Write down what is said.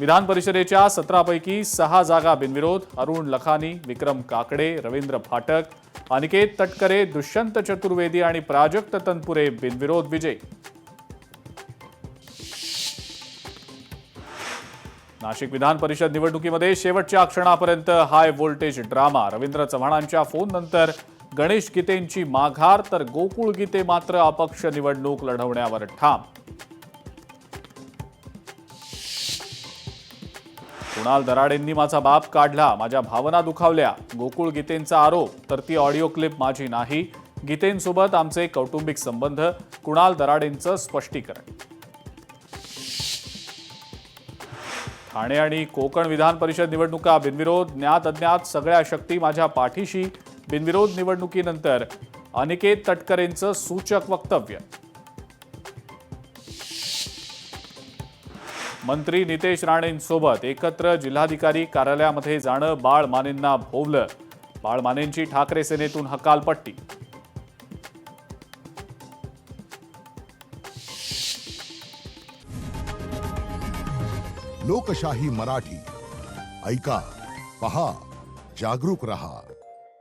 विधान परिषदेच्या 17 पैकी 6 जागा बिनविरोध. अरुण लखानी, विक्रम काकडे, रवींद्र फाटक, अनिकेत तटकरे, दुष्यंत चतुर्वेदी आणि प्राजक्त तनपुरे बिनविरोध विजयी. नाशिक विधान परिषद निवडणुकीमध्ये शेवटच्या क्षणापर्यंत हाय व्होल्टेज ड्रामा. रवींद्र चव्हाणांच्या फोननंतर गणेश गीतेंची माघार, तर गोकुळ गीते मात्र अपक्ष निवडणूक लढवण्यावर ठाम. कुणाल दराडेंनी माझा बाप काढला, माझ्या भावना दुखावल्या. गोकुळ गीतेंचा आरोप, तर ती ऑडिओ क्लिप माझी नाही. गीतेंसोबत आमचे कौटुंबिक संबंध. कुणाल दराडेंचं स्पष्टीकरण. ठाणे आणि कोकण विधान परिषद निवडणुका बिनविरोध. ज्ञात अज्ञात सगळ्या शक्ती माझ्या पाठीशी. बिनविरोध निवडणुकीनंतर अनिकेत तटकरेंचं सूचक वक्तव्य. मंत्री नितेश राणेंसोबत एकत्र जिल्हाधिकारी कार्यालयामध्ये जाणं बाळ मानेंना भोवलं. बाळ मानेंची ठाकरे सेनेतून हकालपट्टी. लोकशाही मराठी ऐका, पहा, जागरूक रहा.